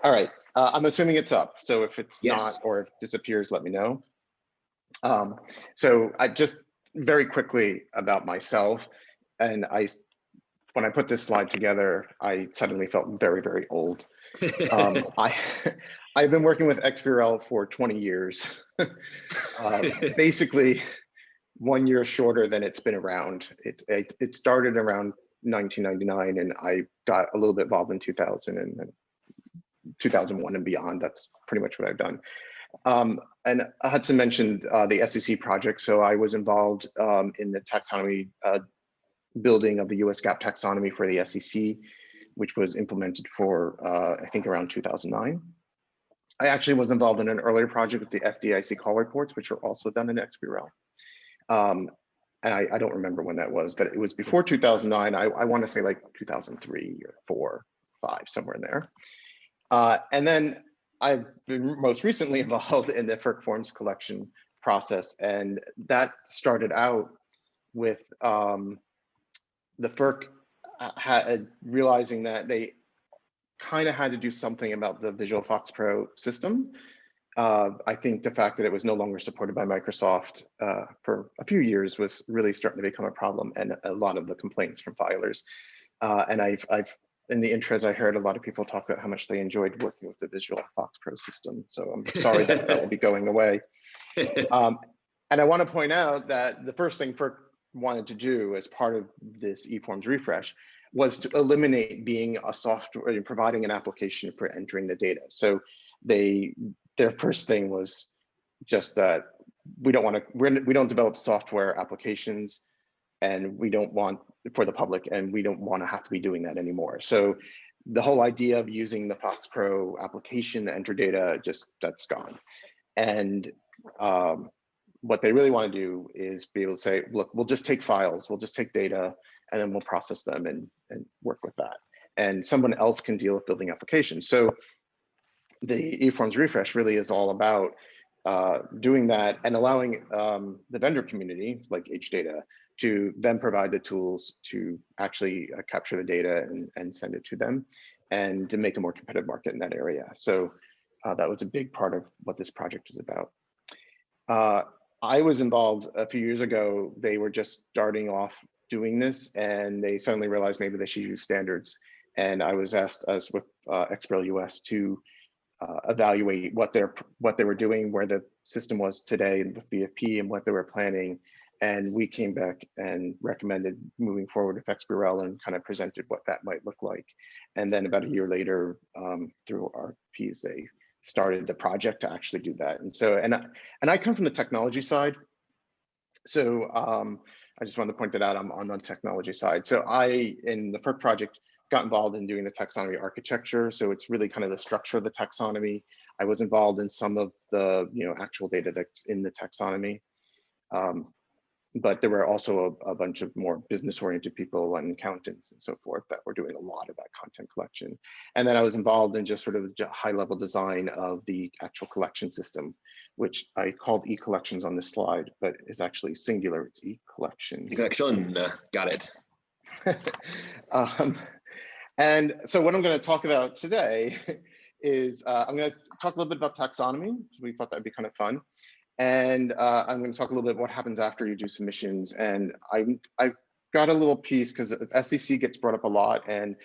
All right, I'm assuming it's up. So if it's Yes. not or if it disappears, let me know. So I just very quickly about myself, and when I put this slide together, I suddenly felt very, very old. I've been working with XBRL for 20 years, basically 1 year shorter than it's been around. It started around 1999, and I got a little bit involved in 2000 and 2001 and beyond. That's pretty much what I've done. And Hudson mentioned the SEC project. So I was involved in the taxonomy building of the US GAAP taxonomy for the SEC, which was implemented for, I think, around 2009. I actually was involved in an earlier project with the FDIC call reports, which are also done in XBRL. And I don't remember when that was, but it was before 2009. I want to say like 2003 or 4, 5, somewhere in there. And then I've been most recently involved in the FERC forms collection process. And that started out with the FERC realizing that they kind of had to do something about the Visual Fox Pro system. I think the fact that it was no longer supported by Microsoft for a few years was really starting to become a problem, and a lot of the complaints from filers. And I've in the intros, I heard a lot of people talk about how much they enjoyed working with the Visual Fox Pro system. So I'm sorry that that will be going away. And I want to point out that the first thing FERC wanted to do as part of this eForms refresh was to eliminate being a software, providing an application for entering the data. So their first thing was just that we don't develop software applications, and we don't want for the public, and we don't want to have to be doing that anymore. So the whole idea of using the Fox Pro application to enter data, that's gone. And what they really want to do is be able to say, look, we'll just take files, we'll just take data, and then we'll process them and work with that. And someone else can deal with building applications. So the eForms refresh really is all about doing that and allowing the vendor community, like HData, to then provide the tools to actually capture the data and send it to them, and to make a more competitive market in that area. So that was a big part of what this project is about. I was involved a few years ago. They were just starting off doing this, and they suddenly realized maybe they should use standards. And I was asked, as with XBRL US, to evaluate what they were doing, where the system was today with BFP, and what they were planning. And we came back and recommended moving forward with XBRL and kind of presented what that might look like. And then about a year later, through RFPs, they started the project to actually do that. And so, and I come from the technology side. So I just wanted to point that out. I'm on the technology side. So in the FERC project, got involved in doing the taxonomy architecture. So it's really kind of the structure of the taxonomy. I was involved in some of the actual data that's in the taxonomy. But there were also a bunch of more business-oriented people and accountants and so forth that were doing a lot of that content collection. And then I was involved in just sort of the high-level design of the actual collection system, which I called e-collections on this slide, but is actually singular. It's e-collection. E-collection, got it. And so what I'm going to talk about today is I'm going to talk a little bit about taxonomy. We thought that'd be kind of fun. And I'm going to talk a little bit what happens after you do submissions. And I've got a little piece because SEC gets brought up a lot. And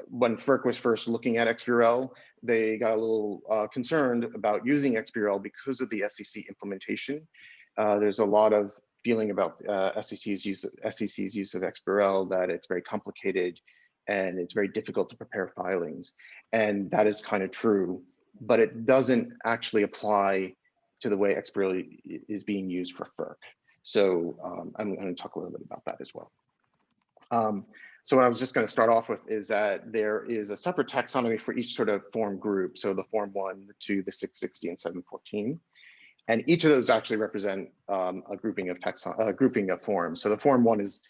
when FERC was first looking at XBRL, they got a little concerned about using XBRL because of the SEC implementation. There's a lot of feeling about SEC's use of XBRL, that it's very complicated and it's very difficult to prepare filings. And that is kind of true, but it doesn't actually apply to the way XBRL is being used for FERC. So I'm going to talk a little bit about that as well. So what I was just going to start off with is that there is a separate taxonomy for each sort of form group. So the form 1, the 2, the 660, and 714. And each of those actually represent a grouping of forms. So the form 1 is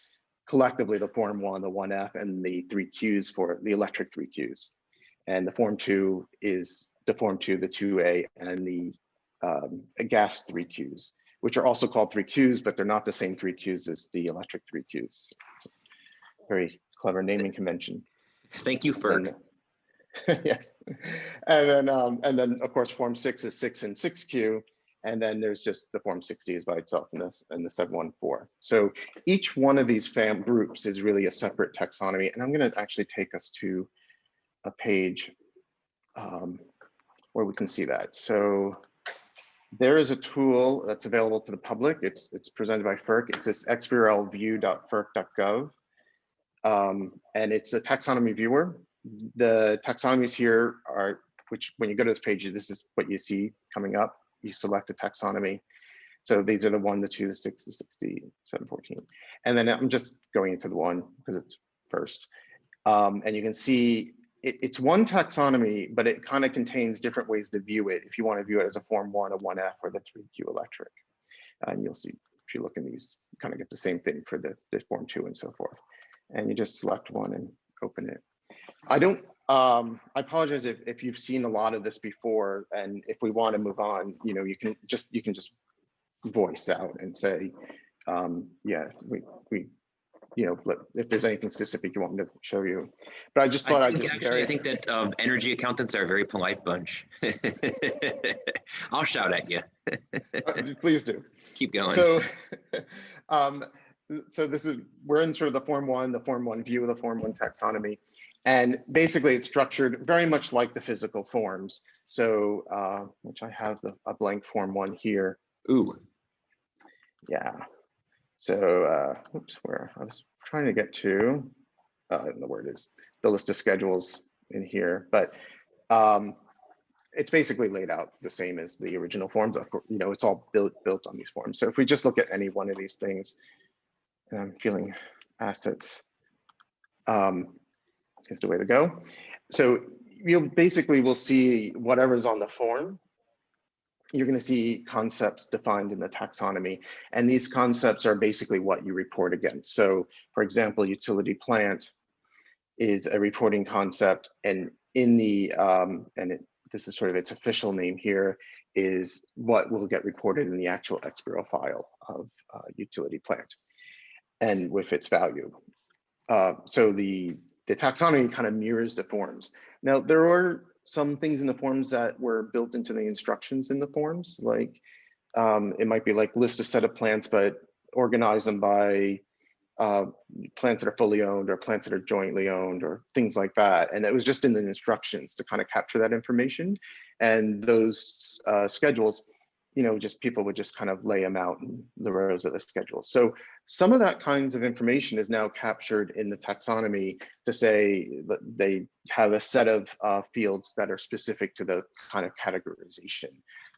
collectively the form 1, the 1F, and the 3 Qs for the electric 3 Qs. And the form 2 is the form 2, the 2A, and the gas 3 Qs, which are also called 3 Qs, but they're not the same 3 Qs as the electric 3 Qs. It's a very clever naming convention. Thank you, FERC. Yes. And then of course Form 6 is 6 and 6Q. And then there's just the Form 60 is by itself and the 714. So each one of these groups is really a separate taxonomy. And I'm going to actually take us to a page where we can see that. So there is a tool that's available to the public. It's presented by FERC. It's this XBRL and it's a taxonomy viewer. The taxonomies here are, which when you go to this page, this is what you see coming up. You select a taxonomy. So these are the 1, the 2, the 6, the 60, 714. And then I'm just going into the 1 because it's first. And you can see it's one taxonomy, but it kind of contains different ways to view it. If you want to view it as a Form 1, a 1F, or the 3Q electric. And you'll see, if you look in these, you kind of get the same thing for the Form 2 and so forth. And you just select one and open it. I apologize if you've seen a lot of this before, and if we want to move on, you can just voice out and say, yeah, we if there's anything specific you want me to show you. But I just thought I think that energy accountants are a very polite bunch. I'll shout at you. Please do. Keep going. So, so we're in sort of the Form 1 view of the Form 1 taxonomy. And basically it's structured very much like the physical forms. So, which I have a blank Form 1 here. Ooh. Yeah. So, oops, where I was trying to get to, I don't know where it is, the list of schedules in here, but it's basically laid out the same as the original forms. It's all built on these forms. So if we just look at any one of these things, and I'm feeling assets is the way to go. So you basically will see whatever's on the form. You're going to see concepts defined in the taxonomy, and these concepts are basically what you report against. So, for example, utility plant is a reporting concept, and in the this is sort of its official name here, is what will get reported in the actual XBRL file of utility plant, and with its value. So the taxonomy kind of mirrors the forms. Now there are some things in the forms that were built into the instructions in the forms, like it might be like list a set of plants, but organize them by plants that are fully owned or plants that are jointly owned or things like that. And it was just in the instructions to kind of capture that information. And those schedules, just people would just kind of lay them out in the rows of the schedule. So some of that kinds of information is now captured in the taxonomy to say that they have a set of fields that are specific to the kind of categorization.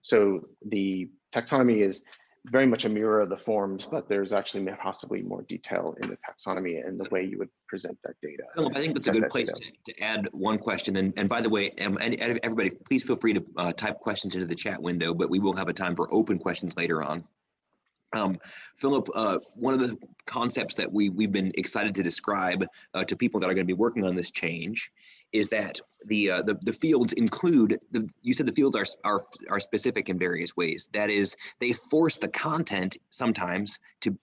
So the taxonomy is very much a mirror of the forms, but there's actually possibly more detail in the taxonomy and the way you would present that data. Phillip, I think that's a good place to add one question. And by the way, everybody, please feel free to type questions into the chat window, but we will have a time for open questions later on. Phillip, one of the concepts that we've been excited to describe to people that are going to be working on this change is that the fields include, you said the fields are specific in various ways. That is, they force the content sometimes to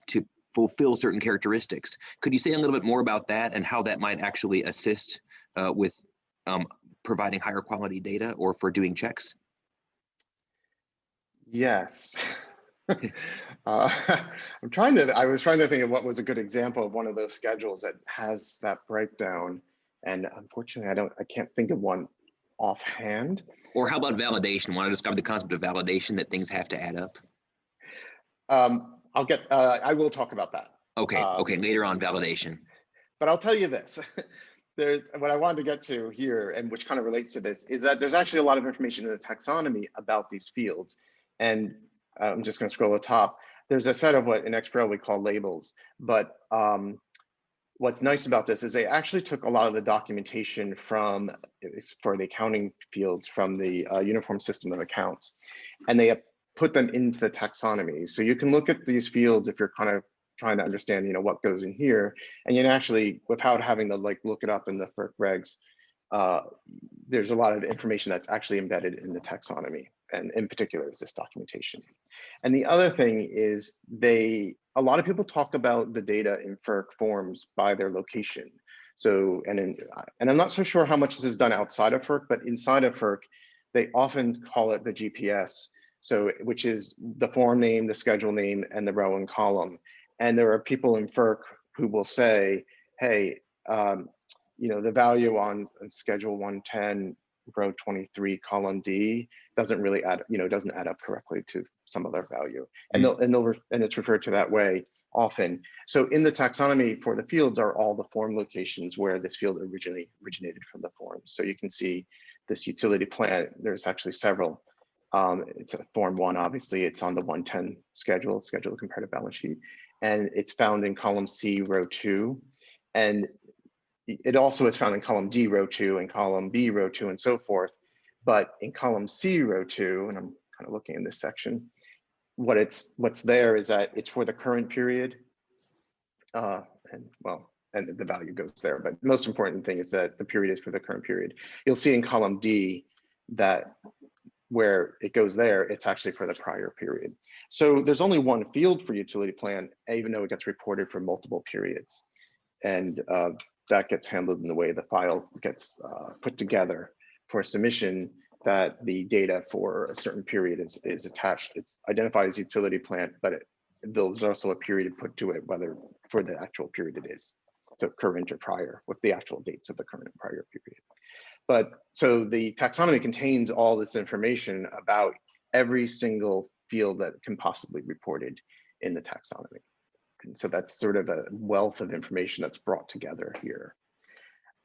fulfill certain characteristics. Could you say a little bit more about that and how that might actually assist with providing higher quality data or for doing checks? Yes. I was trying to think of what was a good example of one of those schedules that has that breakdown. And unfortunately, I can't think of one offhand. Or how about validation? Want to describe the concept of validation, that things have to add up? I will talk about that. Okay, later on, validation. But I'll tell you this. There's what I wanted to get to here, and which kind of relates to this, is that there's actually a lot of information in the taxonomy about these fields. And I'm just going to scroll to the top. There's a set of what in XBRL we call labels, but what's nice about this is they actually took a lot of the documentation for the accounting fields from the Uniform System of Accounts, and they put them into the taxonomy. So you can look at these fields if you're kind of trying to understand, what goes in here, and you can actually, without having to look it up in the FERC regs, there's a lot of information that's actually embedded in the taxonomy, and in particular is this documentation. And the other thing is a lot of people talk about the data in FERC forms by their location. So, and I'm not so sure how much this is done outside of FERC, but inside of FERC, they often call it the GPS. So, which is the form name, the schedule name, and the row and column. And there are people in FERC who will say, hey, the value on schedule 110, row 23, column D doesn't really add, doesn't add up correctly to some other value. And and it's referred to that way often. So in the taxonomy for the fields are all the form locations where this field originated from the forms. So you can see this utility plan, there's actually several. It's a form 1, obviously, it's on the 110 schedule of comparative balance sheet. And it's found in column C, row 2. And it also is found in column D, row 2, and column B, row 2, and so forth. But in column C, row 2, and I'm kind of looking in this section, what's there is that it's for the current period, and the value goes there. But the most important thing is that the period is for the current period. You'll see in column D that where it goes there, it's actually for the prior period. So there's only one field for utility plan, even though it gets reported for multiple periods. And that gets handled in the way the file gets put together for submission, that the data for a certain period is attached. It's identified as utility plant, but there's also a period put to it, whether for the actual period it is. So current or prior, with the actual dates of the current and prior period. But so the taxonomy contains all this information about every single field that can possibly be reported in the taxonomy. And so that's sort of a wealth of information that's brought together here.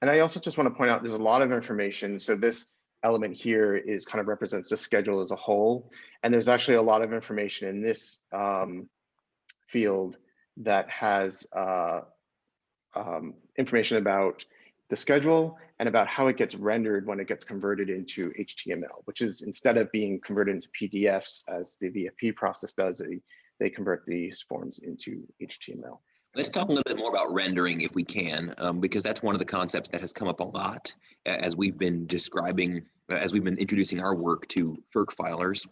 And I also just want to point out there's a lot of information. So this element here is kind of represents the schedule as a whole. And there's actually a lot of information in this field that has information about the schedule and about how it gets rendered when it gets converted into HTML, which is, instead of being converted into PDFs as the VFP process does, they convert these forms into HTML. Let's talk a little bit more about rendering if we can, because that's one of the concepts that has come up a lot as we've been describing, as we've been introducing our work to FERC filers.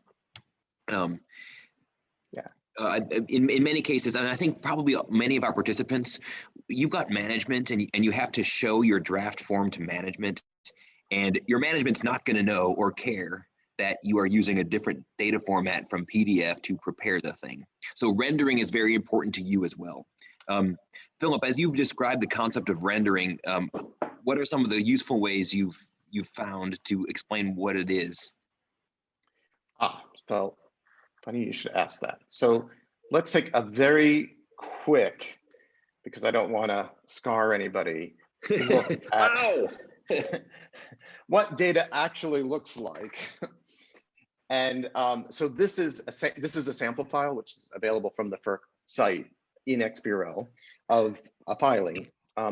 In many cases, and I think probably many of our participants, you've got management and you have to show your draft form to management, and your management's not going to know or care that you are using a different data format from PDF to prepare the thing. So rendering is very important to you as well. Philip, as you've described the concept of rendering, what are some of the useful ways you've found to explain what it is? So funny you should ask that. So let's take a very quick, because I don't want to scar anybody, look at what data actually looks like. And so this is a sample file, which is available from the FERC site in XBRL of a filing.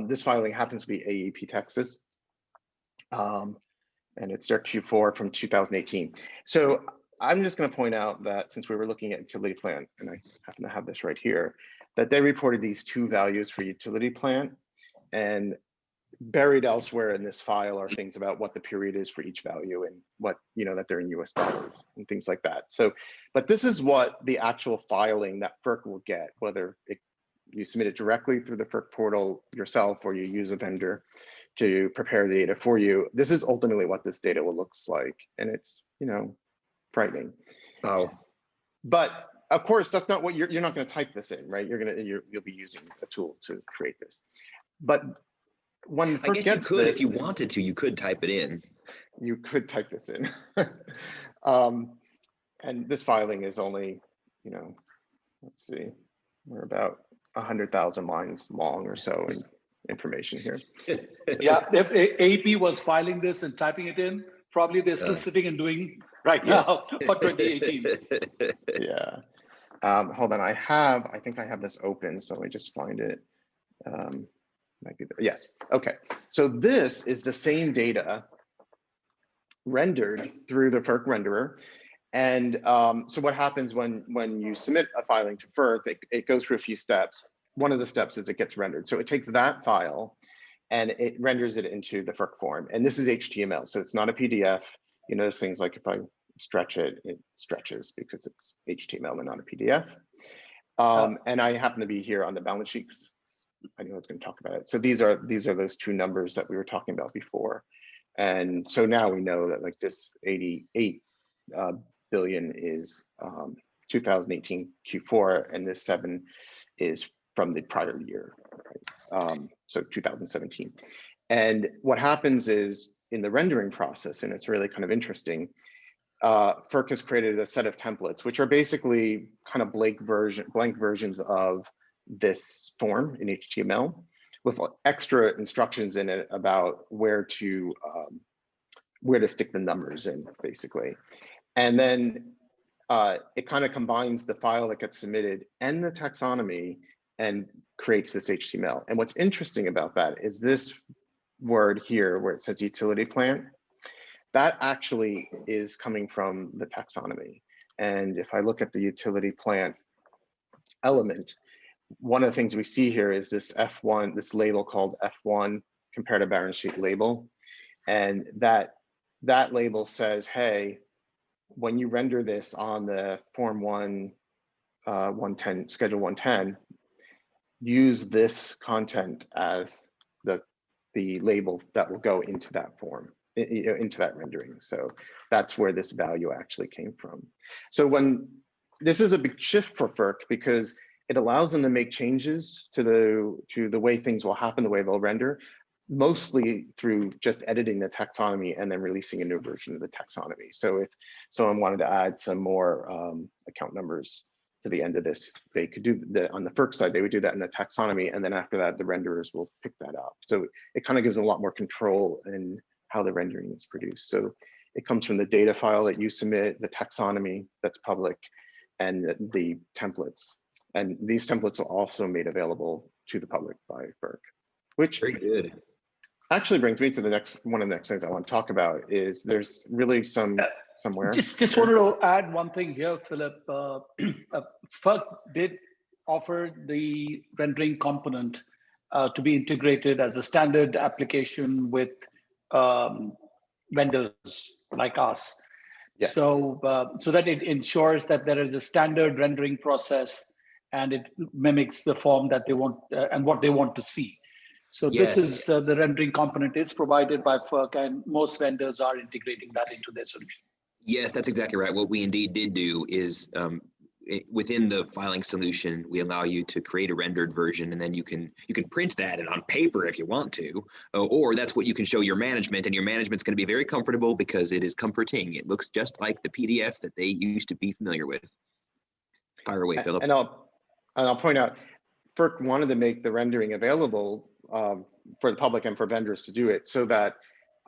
This filing happens to be AEP Texas, and it's their Q4 from 2018. So I'm just going to point out that since we were looking at utility plan, and I happen to have this right here, that they reported these 2 values for utility plan, and buried elsewhere in this file are things about what the period is for each value and what, that they're in US dollars and things like that. So, but this is what the actual filing that FERC will get, whether you submit it directly through the FERC portal yourself or you use a vendor to prepare the data for you. This is ultimately what this data will look like. And it's, frightening. Oh, but of course, that's not what you're not going to type this in, right? You'll be using a tool to create this. But when I guess you could, if you wanted to, you could type it in. You could type this in. And this filing is only, let's see, we're about 100,000 lines long or so in information here. Yeah, if AP was filing this and typing it in, probably they're still sitting and doing right now for 2018. Yeah. Hold on, I think I have this open, so let me just find it. Might be there. Yes. Okay. So this is the same data rendered through the FERC renderer. And so what happens when you submit a filing to FERC, it goes through a few steps. One of the steps is it gets rendered. So it takes that file and it renders it into the FERC form. And this is HTML, so it's not a PDF. You notice things like if I stretch it, it stretches because it's HTML and not a PDF. And I happen to be here on the balance sheet. I know I was going to talk about it. So these are those two numbers that we were talking about before. And so now we know that like this 88 billion is 2018 Q4, and this 7 is from the prior year, right? So 2017. And what happens is in the rendering process, and it's really kind of interesting, FERC has created a set of templates, which are basically kind of blank versions of this form in HTML with extra instructions in it about where to stick the numbers in, basically. And then it kind of combines the file that gets submitted and the taxonomy and creates this HTML. And what's interesting about that is this word here where it says utility plant. That actually is coming from the taxonomy. And if I look at the utility plant element, one of the things we see here is this F1, this label called F1 comparative balance sheet label. And that label says, hey, when you render this on the Form 110, Schedule 110, use this content as the label that will go into that form, into that rendering. So that's where this value actually came from. So when this is a big shift for FERC because it allows them to make changes to the way things will happen, the way they'll render, mostly through just editing the taxonomy and then releasing a new version of the taxonomy. So if someone wanted to add some more account numbers to the end of this, they could do that on the FERC side, they would do that in the taxonomy. And then after that, the renderers will pick that up. So it kind of gives them a lot more control in how the rendering is produced. So it comes from the data file that you submit, the taxonomy that's public, and the templates. And these templates are also made available to the public by FERC, which Very good. Actually brings me to the next one of the next things I want to talk about is there's really somewhere. Just wanted to add one thing here, Philip. FERC did offer the rendering component to be integrated as a standard application with vendors like us. Yes. So that it ensures that there is a standard rendering process and it mimics the form that they want and what they want to see. So yes. This is the rendering component is provided by FERC, and most vendors are integrating that into their solution. Yes, that's exactly right. What we indeed did do is within the filing solution, we allow you to create a rendered version, and then you can print that and on paper if you want to, or that's what you can show your management, and your management's going to be very comfortable because it is comforting. It looks just like the PDF that they used to be familiar with. Fire away, Philip. And I'll point out, FERC wanted to make the rendering available for the public and for vendors to do it so that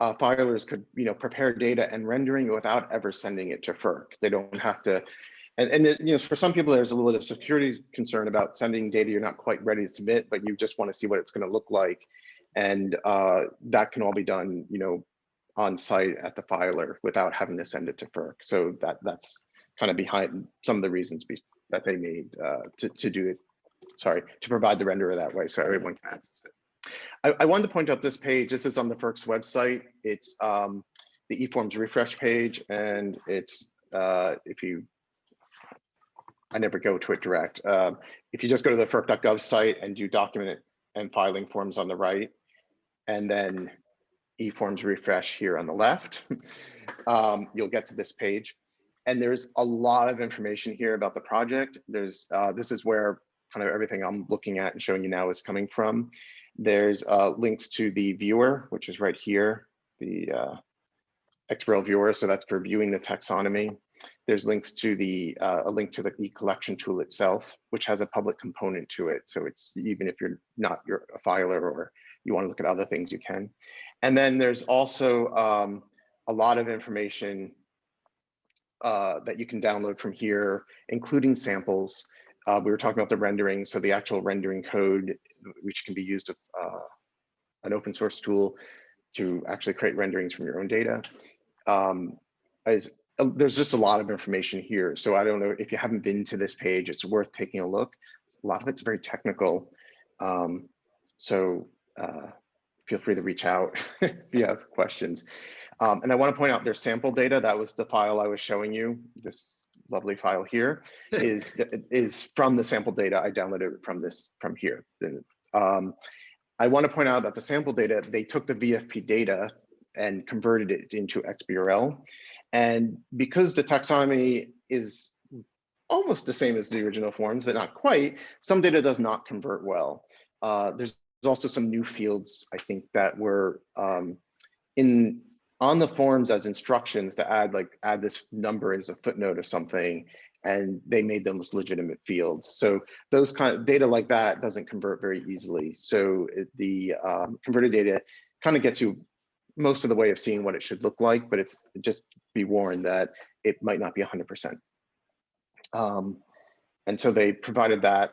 filers could, prepare data and rendering without ever sending it to FERC. They don't have to, and for some people, there's a little bit of security concern about sending data you're not quite ready to submit, but you just want to see what it's going to look like. And that can all be done, on site at the filer without having to send it to FERC. So that's kind of behind some of the reasons that they made to do it. Sorry, to provide the renderer that way so everyone can access it. I wanted to point out this page. This is on the FERC's website. It's the Eforms refresh page, and it's I never go to it direct. If you just go to the FERC.gov site and do document and filing forms on the right, and then Eforms refresh here on the left, you'll get to this page. And there's a lot of information here about the project. There's this is where kind of everything I'm looking at and showing you now is coming from. There's links to the viewer, which is right here, the XBRL viewer. So that's for viewing the taxonomy. There's links to a link to the e-collection tool itself, which has a public component to it. So it's even if you're a filer or you want to look at other things, you can. And then there's also a lot of information that you can download from here, including samples. We were talking about the rendering, so the actual rendering code, which can be used with an open source tool to actually create renderings from your own data. There's just a lot of information here. So I don't know if you haven't been to this page, it's worth taking a look. A lot of it's very technical. So feel free to reach out if you have questions. And I want to point out there's sample data. That was the file I was showing you. This lovely file here is from the sample data I downloaded from here. I want to point out that the sample data, they took the VFP data and converted it into XBRL. And because the taxonomy is almost the same as the original forms, but not quite, some data does not convert well. There's also some new fields, I think, that were on the forms as instructions to add this number as a footnote or something, and they made them as legitimate fields. So those kind of data like that doesn't convert very easily. So the converted data kind of gets you most of the way of seeing what it should look like, but it's just be warned that it might not be 100%. And so they provided that.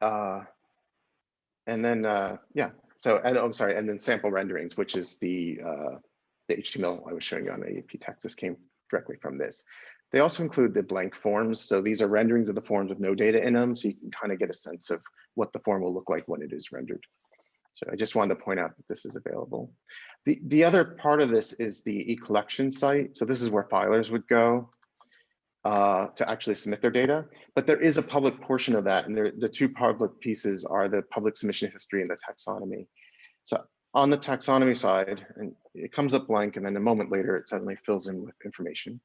And then, yeah, so, and I'm sorry, and then sample renderings, which is the HTML I was showing you on AAP text. This came directly from this. They also include the blank forms. So these are renderings of the forms with no data in them. So you can kind of get a sense of what the form will look like when it is rendered. So I just wanted to point out that this is available. The other part of this is the eCollection site. So this is where filers would go to actually submit their data. But there is a public portion of that. And the two public pieces are the public submission history and the taxonomy. So on the taxonomy side, and it comes up blank, and then a moment later, it suddenly fills in with information.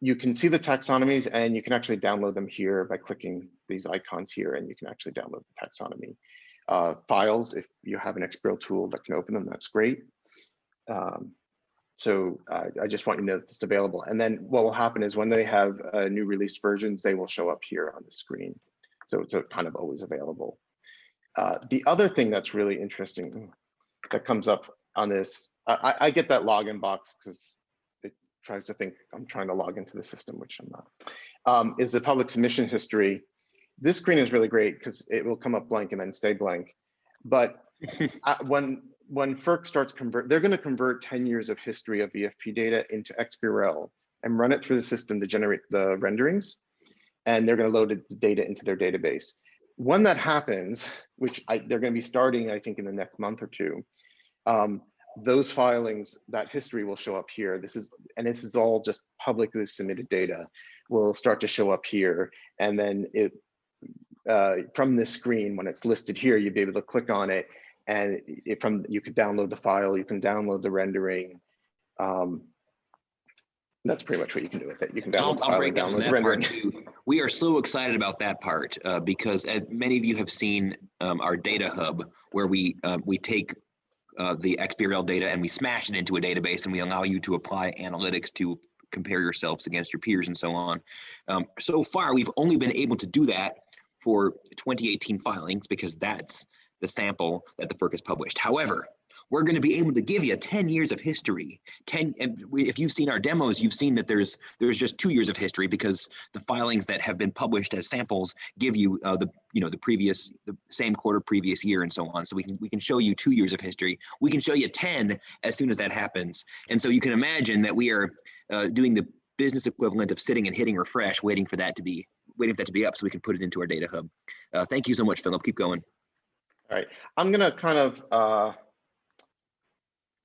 You can see the taxonomies, and you can actually download them here by clicking these icons here, and you can actually download the taxonomy files. If you have an XBRL tool that can open them, that's great. So I just want you to know that it's available. And then what will happen is when they have new released versions, they will show up here on the screen. So it's kind of always available. The other thing that's really interesting that comes up on this, I get that login box because it tries to think I'm trying to log into the system, which I'm not, is the public submission history. This screen is really great because it will come up blank and then stay blank. But when FERC starts they're going to convert 10 years of history of VFP data into XBRL and run it through the system to generate the renderings. And they're going to load the data into their database. When that happens, which they're going to be starting, I think, in the next month or two, those filings, that history will show up here. This is all just publicly submitted data will start to show up here. And then from this screen, when it's listed here, you'll be able to click on it, and you could download the file, you can download the rendering. That's pretty much what you can do with it. You can download the file and download the rendering. We are so excited about that part because many of you have seen our data hub, where we take the XBRL data and we smash it into a database, and we allow you to apply analytics to compare yourselves against your peers and so on. So far, we've only been able to do that for 2018 filings because that's the sample that the FERC has published. However, we're going to be able to give you 10 years of history. If you've seen our demos, you've seen that there's just 2 years of history because the filings that have been published as samples give you the same quarter previous year and so on. So we can show you 2 years of history. We can show you 10 as soon as that happens. And so you can imagine that we are doing the business equivalent of sitting and hitting refresh, waiting for that to be up so we can put it into our data hub. Thank you so much, Philip. Keep going. All right, I'm gonna kind of,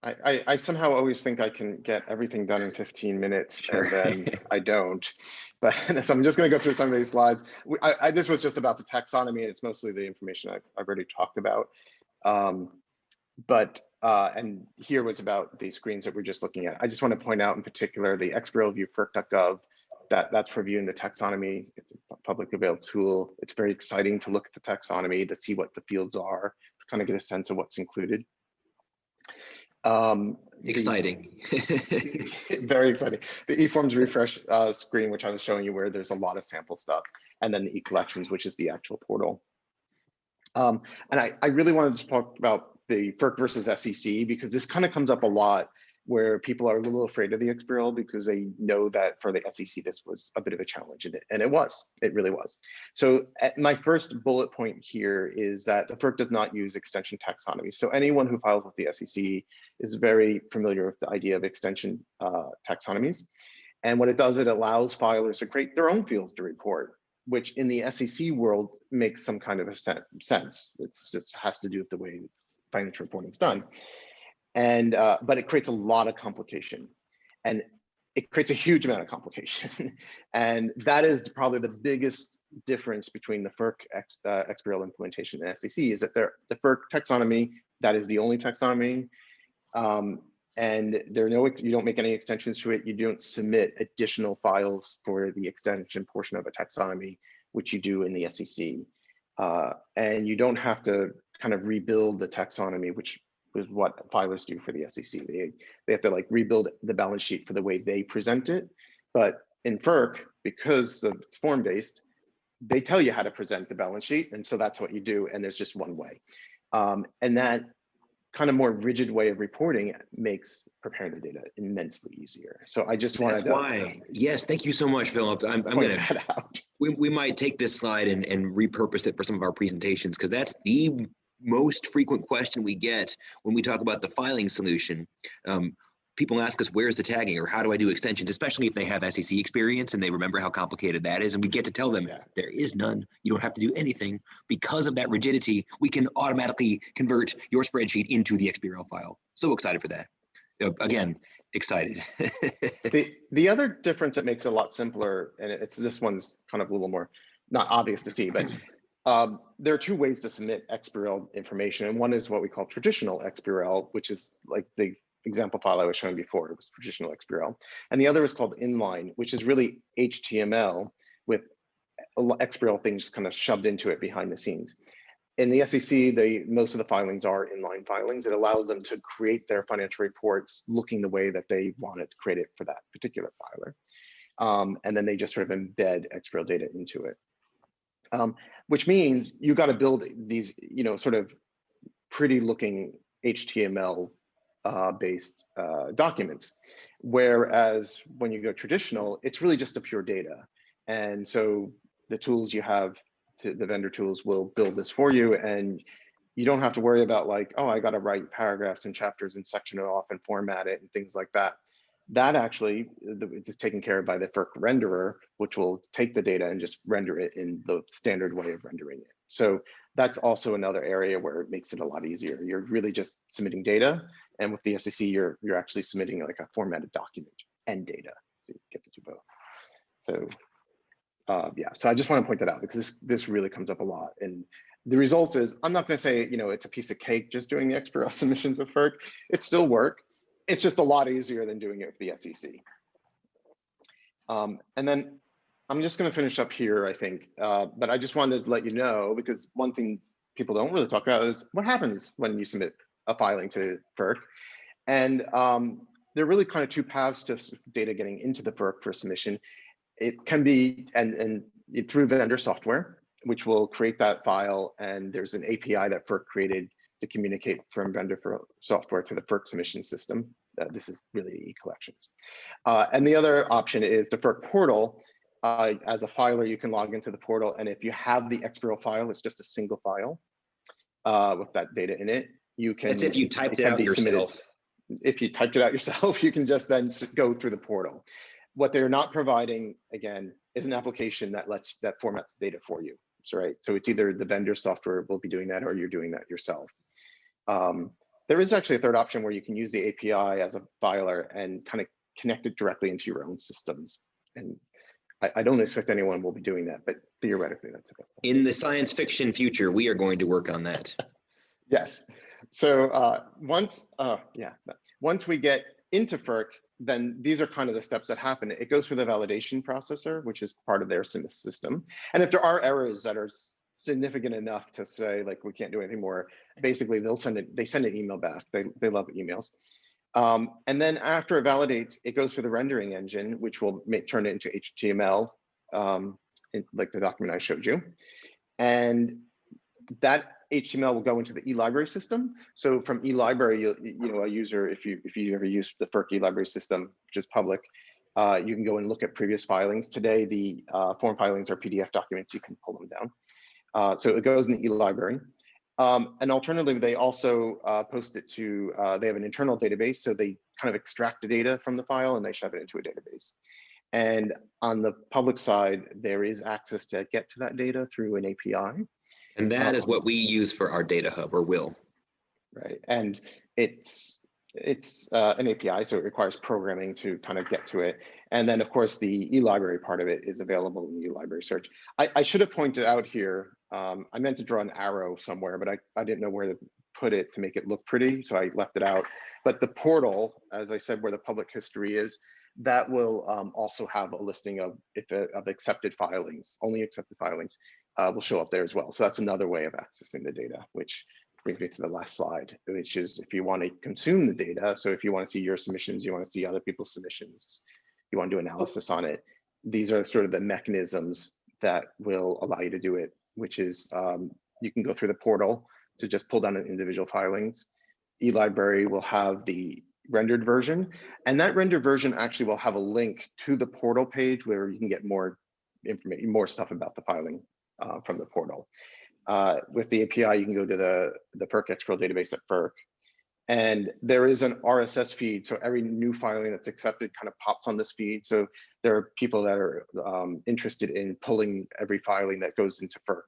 I somehow always think I can get everything done in 15 minutes, sure. And then I don't. But so I'm just gonna go through some of these slides. This was just about the taxonomy, and it's mostly the information I've already talked about. And here was about the screens that we're just looking at. I just want to point out in particular the XBRL view FERC.gov. That's for viewing the taxonomy. It's a public available tool. It's very exciting to look at the taxonomy, to see what the fields are, to kind of get a sense of what's included. Exciting. Very exciting. The eForms refresh screen, which I was showing you, where there's a lot of sample stuff, and then the eCollections, which is the actual portal. And I really wanted to talk about the FERC versus SEC, because this kind of comes up a lot, where people are a little afraid of the XBRL because they know that for the SEC, this was a bit of a challenge, and it really was. So my first bullet point here is that the FERC does not use extension taxonomy. So anyone who files with the SEC is very familiar with the idea of extension taxonomies. And what it does, it allows filers to create their own fields to report, which in the SEC world makes some kind of a sense. It just has to do with the way financial reporting is done. And but it creates a lot of complication. And it creates a huge amount of complication. And that is probably the biggest difference between the FERC XBRL implementation and SEC, is that the FERC taxonomy, that is the only taxonomy. And you don't make any extensions to it. You don't submit additional files for the extension portion of a taxonomy, which you do in the SEC. And you don't have to kind of rebuild the taxonomy, which is what filers do for the SEC. They have to like rebuild the balance sheet for the way they present it. But in FERC, because it's form-based, they tell you how to present the balance sheet. And so that's what you do. And there's just one way. And that kind of more rigid way of reporting makes preparing the data immensely easier. So I just wanted to. Yes, thank you so much, Philip. I'm going to, we might take this slide and repurpose it for some of our presentations, because that's the most frequent question we get when we talk about the filing solution. People ask us, where's the tagging, or how do I do extensions, especially if they have SEC experience and they remember how complicated that is. And we get to tell them, there is none. You don't have to do anything. Because of that rigidity, we can automatically convert your spreadsheet into the XBRL file. So excited for that. Again, excited. The other difference that makes it a lot simpler, and this one's kind of a little more not obvious to see, but there are two ways to submit XBRL information. And one is what we call traditional XBRL, which is like the example file I was showing before. It was traditional XBRL. And the other is called inline, which is really HTML with XBRL things kind of shoved into it behind the scenes. In the SEC, most of the filings are inline filings. It allows them to create their financial reports looking the way that they want it to create it for that particular filer. And then they just sort of embed XBRL data into it. Which means you got to build these, sort of pretty looking HTML based documents. Whereas when you go traditional, it's really just the pure data. And so the tools you have, the vendor tools, will build this for you. And you don't have to worry about like, oh, I got to write paragraphs and chapters and section it off and format it and things like that. That actually is taken care of by the FERC renderer, which will take the data and just render it in the standard way of rendering it. So that's also another area where it makes it a lot easier. You're really just submitting data, and with the SEC, you're actually submitting like a formatted document and data, so you get to do both. So so I just want to point that out, because this really comes up a lot. And the result is, I'm not going to say it's a piece of cake just doing the XBRL submissions with FERC. It still works. It's just a lot easier than doing it with the SEC. And then I'm just going to finish up here, I think. But I just wanted to let you know, because one thing people don't really talk about is what happens when you submit a filing to FERC. And there are really kind of two paths to data getting into the FERC for submission. It can be through vendor software, which will create that file. And there's an API that FERC created to communicate from vendor software to the FERC submission system. This is really e-collections. And the other option is the FERC portal. As a filer, you can log into the portal. And if you have the XBRL file, it's just a single file with that data in it. You can. That's if you typed it out yourself. If you typed it out yourself, you can just then go through the portal. What they're not providing, again, is an application that formats data for you. So, right. So it's either the vendor software will be doing that, or you're doing that yourself. There is actually a third option where you can use the API as a filer and kind of connect it directly into your own systems. And I don't expect anyone will be doing that, but theoretically that's available. In the science fiction future, we are going to work on that. Yes. So once we get into FERC, then these are kind of the steps that happen. It goes through the validation processor, which is part of their system. And if there are errors that are significant enough to say, like, we can't do anything more, basically they send an email back. They love emails. And then after it validates, it goes through the rendering engine, which will turn it into HTML, like the document I showed you. And that HTML will go into the eLibrary system. So from eLibrary, a user, if you ever use the FERC eLibrary system, which is public, you can go and look at previous filings. Today, the form filings are PDF documents. You can pull them down. So it goes in the eLibrary. And alternatively, they also post it to, they have an internal database. So they kind of extract the data from the file and they shove it into a database. And on the public side, there is access to get to that data through an API. And that is what we use for our data hub, or will. Right. And it's It's an API, so it requires programming to kind of get to it. And then, of course, the eLibrary part of it is available in the eLibrary search. I should have pointed out here, I meant to draw an arrow somewhere, but I didn't know where to put it to make it look pretty, so I left it out. But the portal, as I said, where the public history is, that will also have a listing of accepted filings, only accepted filings will show up there as well. So that's another way of accessing the data, which brings me to the last slide, which is if you want to consume the data. So if you want to see your submissions, you want to see other people's submissions, you want to do analysis on it. These are sort of the mechanisms that will allow you to do it, which is you can go through the portal to just pull down individual filings. eLibrary will have the rendered version, and that rendered version actually will have a link to the portal page where you can get more information, more stuff about the filing from the portal. With the API, you can go to the FERC XBRL database at FERC, and there is an RSS feed. So every new filing that's accepted kind of pops on this feed. So there are people that are interested in pulling every filing that goes into FERC,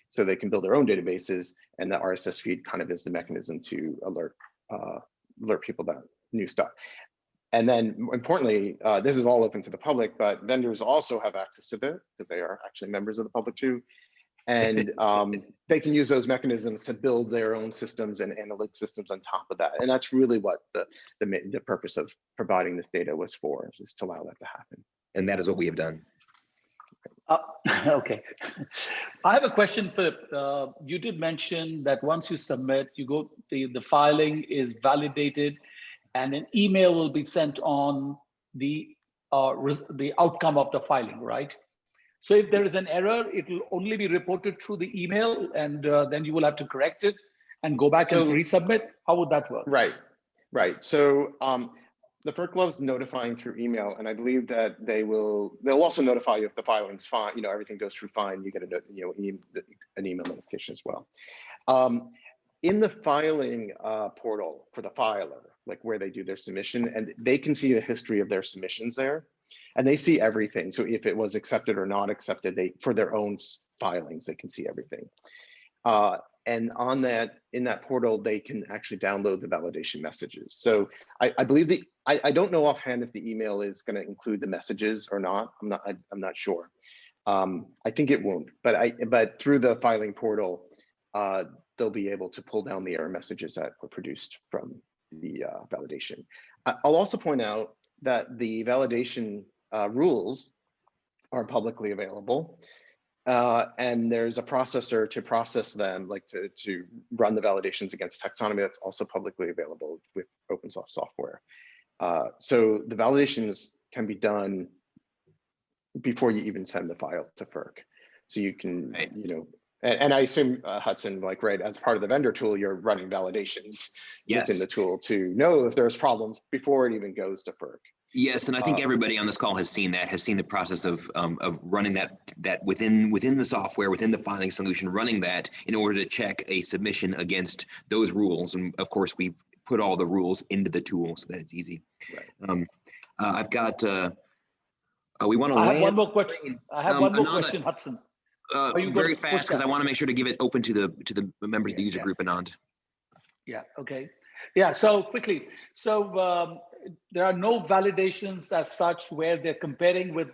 so they can build their own databases, and the RSS feed kind of is the mechanism to alert people about new stuff. And then importantly, this is all open to the public, but vendors also have access to this because they are actually members of the public too. And they can use those mechanisms to build their own systems and analytic systems on top of that. And that's really what the purpose of providing this data was for, is to allow that to happen. And that is what we have done. Okay. I have a question, Philip. You did mention that once you submit, you go, the filing is validated and an email will be sent on the outcome of the filing, right? So if there is an error, it will only be reported through the email, and then you will have to correct it and go back and resubmit. How would that work? Right. So the FERC loves notifying through email, and I believe that they'll also notify you if the filing's fine. Everything goes through fine. You get an email notification as well. In the filing portal for the filer, like where they do their submission, and they can see the history of their submissions there. And they see everything. So if it was accepted or not accepted, for their own filings, they can see everything. And in that portal, they can actually download the validation messages. So I believe I don't know offhand if the email is going to include the messages or not. I'm not sure. I think it won't. But through the filing portal, they'll be able to pull down the error messages that were produced from the validation. I'll also point out that the validation rules are publicly available, and there's a processor to process them, like to run the validations against taxonomy. That's also publicly available with open source software. So the validations can be done before you even send the file to FERC. So you can, and I assume Hudson, right, as part of the vendor tool, you're running validations within the tool to know if there's problems before it even goes to FERC. Yes, and I think everybody on this call has seen the process of running that within the software, within the filing solution, running that in order to check a submission against those rules. And of course, we've put all the rules into the tool so that it's easy. Right. I've got. We want to. I have one more question. Question, Hudson. Very fast, because I want to make sure to give it open to the members of the user group, Anand. Yeah. Okay. Yeah. So quickly. So there are no validations as such where they're comparing with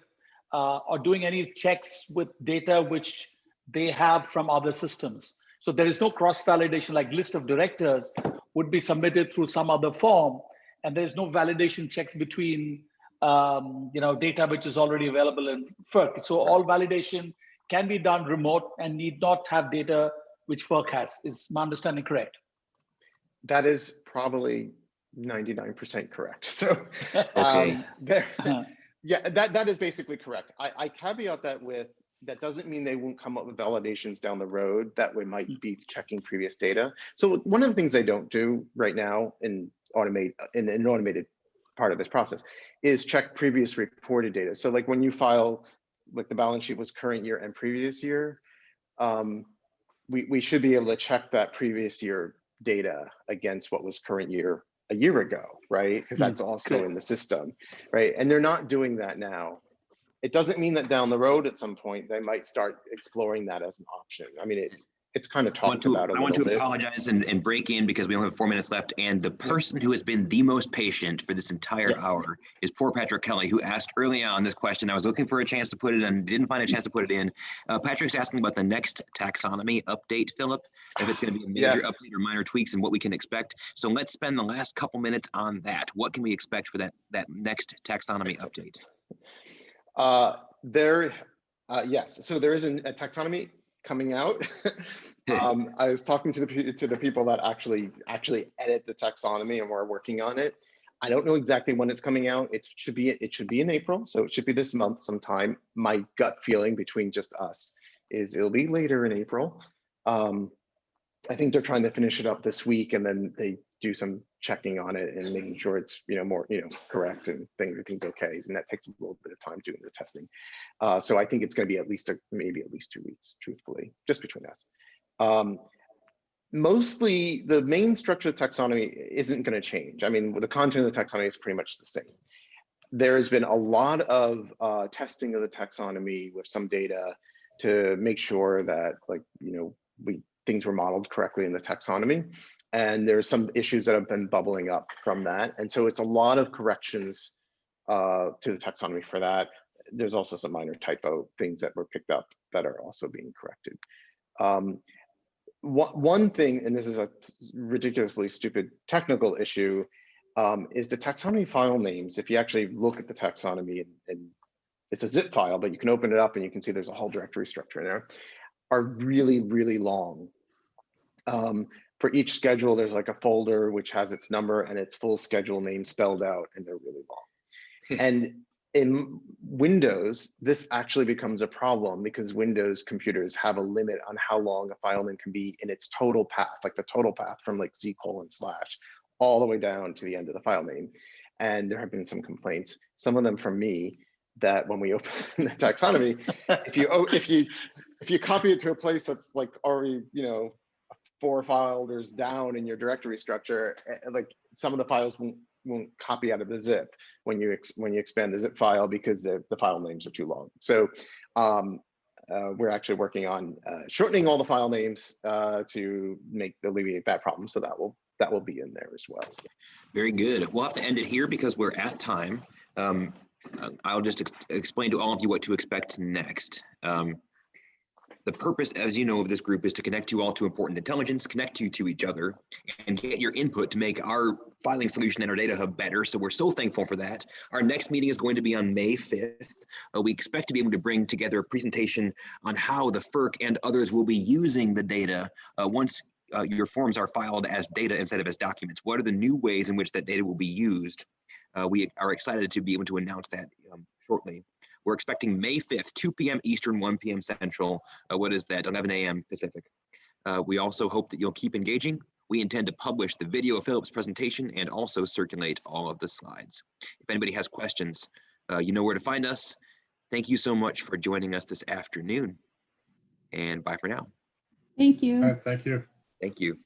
or doing any checks with data which they have from other systems. So there is no cross validation, like list of directors would be submitted through some other form, and there's no validation checks between data which is already available in FERC. So all validation can be done remote and need not have data which FERC has. Is my understanding correct? That is probably 99% correct. So okay. Yeah, that is basically correct. I caveat that with, that doesn't mean they won't come up with validations down the road that we might be checking previous data. So one of the things they don't do right now in an automated part of this process is check previous reported data. So like when you file, like the balance sheet was current year and previous year, we should be able to check that previous year data against what was current year a year ago, right? Because that's also in the system, right? And they're not doing that now. It doesn't mean that down the road at some point they might start exploring that as an option. I mean, talked about a I want little to bit. apologize and break in because we only have 4 minutes left. And the person who has been the most patient for this entire hour is poor Patrick Kelly, who asked early on this question. I was looking for a chance to put it in, didn't find a chance to put it in. Patrick's asking about the next taxonomy update, Philip, if it's going to be a major update or minor tweaks and what we can expect. So let's spend the last couple minutes on that. What can we expect for that next taxonomy update? Yes, so there is a taxonomy coming out. I was talking to the people that actually edit the taxonomy, and we're working on it. I don't know exactly when it's coming out. It should be in April, so it should be this month sometime. My gut feeling between just us is it'll be later in April. I think they're trying to finish it up this week, and then they do some checking on it and making sure it's more correct and everything's okay. And that takes a little bit of time doing the testing. So I think it's going to be maybe at least 2 weeks, truthfully, just between us. Mostly the main structure of taxonomy isn't going to change. I mean, the content of the taxonomy is pretty much the same. There has been a lot of testing of the taxonomy with some data to make sure that things were modeled correctly in the taxonomy. And there's some issues that have been bubbling up from that. And so it's a lot of corrections to the taxonomy for that. There's also some minor typo things that were picked up that are also being corrected. One thing, and this is a ridiculously stupid technical issue, is the taxonomy file names. If you actually look at the taxonomy, and it's a zip file, but you can open it up and you can see there's a whole directory structure in there, are really, really long. For each schedule, there's like a folder which has its number and its full schedule name spelled out, and they're really long. And in Windows, this actually becomes a problem because Windows computers have a limit on how long a file name can be in its total path, like the total path from like // all the way down to the end of the file name. And there have been some complaints, some of them from me, that when we open the taxonomy, if you copy it to a place that's like already 4 folders down in your directory structure, like some of the files won't copy out of the zip when you expand the zip file because the file names are too long. So we're actually working on shortening all the file names to alleviate that problem. So that will be in there as well. Very good. We'll have to end it here because we're at time. I'll just explain to all of you what to expect next. The purpose, as you know, of this group is to connect you all to important intelligence, connect you to each other, and get your input to make our filing solution and our data hub better. So we're so thankful for that. Our next meeting is going to be on May 5th. We expect to be able to bring together a presentation on how the FERC and others will be using the data once your forms are filed as data instead of as documents. What are the new ways in which that data will be used? We are excited to be able to announce that shortly. We're expecting May 5th, 2 p.m. Eastern, 1 p.m. Central. What is that? 11 a.m. Pacific. We also hope that you'll keep engaging. We intend to publish the video of Philip's presentation and also circulate all of the slides. If anybody has questions, you know where to find us. Thank you so much for joining us this afternoon. And bye for now. Thank you. Thank you. Thank you.